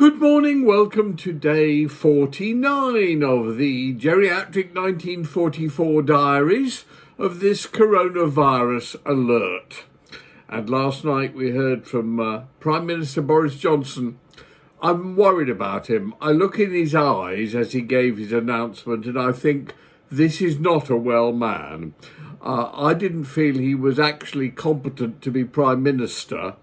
Good morning, welcome to day 49 of the Geriatric 1944 diaries of this coronavirus alert. And last night we heard from Prime Minister Boris Johnson. I'm worried about him. I look in his eyes as he gave his announcement and I think this is not a well man. I didn't feel he was actually competent to be Prime Minister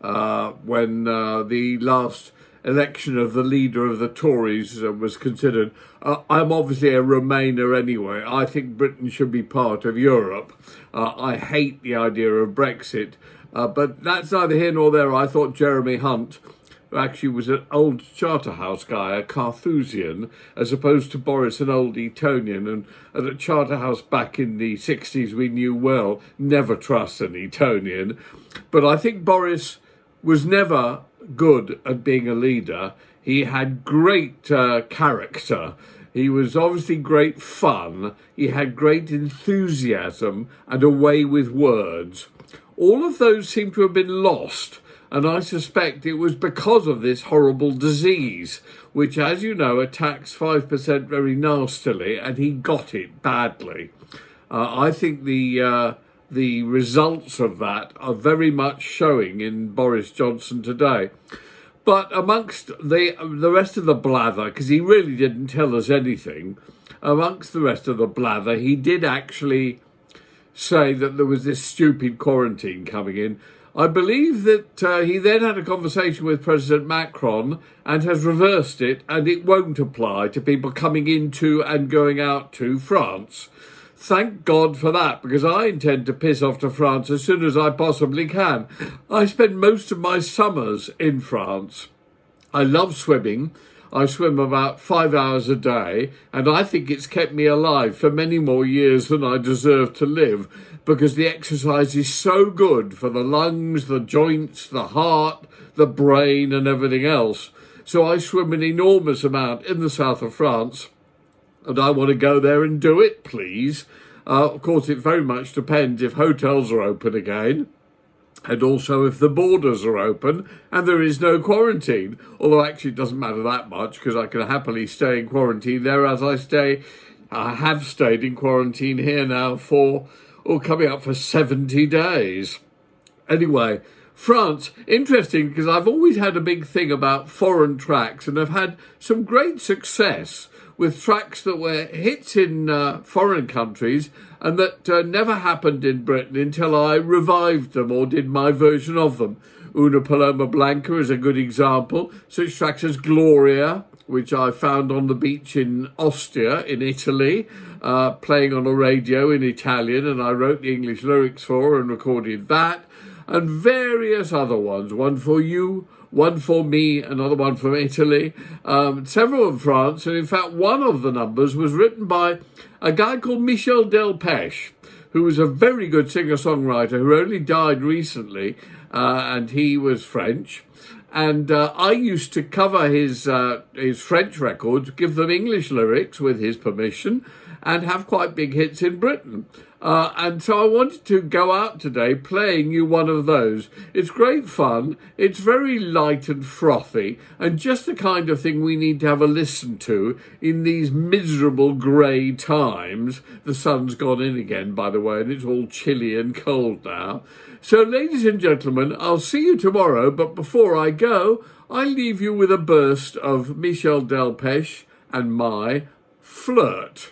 when the last election of the leader of the Tories was considered. I'm obviously a Remainer anyway. I think Britain should be part of Europe. I hate the idea of Brexit, but that's neither here nor there. I thought Jeremy Hunt, who actually was an old Charterhouse guy, a Carthusian, as opposed to Boris, an old Etonian, and at Charterhouse back in the 60s we knew well, never trust an Etonian. But I think Boris was never good at being a leader. He had great character. He was obviously great fun. He had great enthusiasm and a way with words. All of those seem to have been lost, and I suspect it was because of this horrible disease, which, as you know, attacks 5% very nastily, and he got it badly. I think the results of that are very much showing in Boris Johnson today. But amongst the rest of the blather, because he really didn't tell us anything, amongst the rest of the blather, he did actually say that there was this stupid quarantine coming in. I believe that he then had a conversation with President Macron and has reversed it, and it won't apply to people coming into and going out to France. Thank God for that, because I intend to piss off to France as soon as I possibly can. I spend most of my summers in France. I love swimming. I swim about 5 hours a day, and I think it's kept me alive for many more years than I deserve to live, because the exercise is so good for the lungs, the joints, the heart, the brain, and everything else. So I swim an enormous amount in the south of France, and I want to go there and do it, please. Of course, it very much depends if hotels are open again, and also if the borders are open and there is no quarantine. Although actually it doesn't matter that much, because I can happily stay in quarantine there as I have stayed in quarantine here now for, coming up for 70 days. Anyway, France, interesting, because I've always had a big thing about foreign tracks, and I've had some great success with tracks that were hits in foreign countries and that never happened in Britain until I revived them or did my version of them. Una Paloma Blanca is a good example. Such tracks as Gloria, which I found on the beach in Ostia in Italy, playing on a radio in Italian, and I wrote the English lyrics for and recorded that, and various other ones, one for you, one for me, another one from Italy, several in France, and in fact one of the numbers was written by a guy called Michel Delpech, who was a very good singer-songwriter who only died recently, and he was French. And I used to cover his French records, give them English lyrics with his permission, and have quite big hits in Britain. And so I wanted to go out today playing you one of those. It's great fun, it's very light and frothy, and just the kind of thing we need to have a listen to in these miserable grey times. The sun's gone in again, by the way, and it's all chilly and cold now. So, ladies and gentlemen, I'll see you tomorrow, but before I go, I leave you with a burst of Michel Delpech and my Flirt.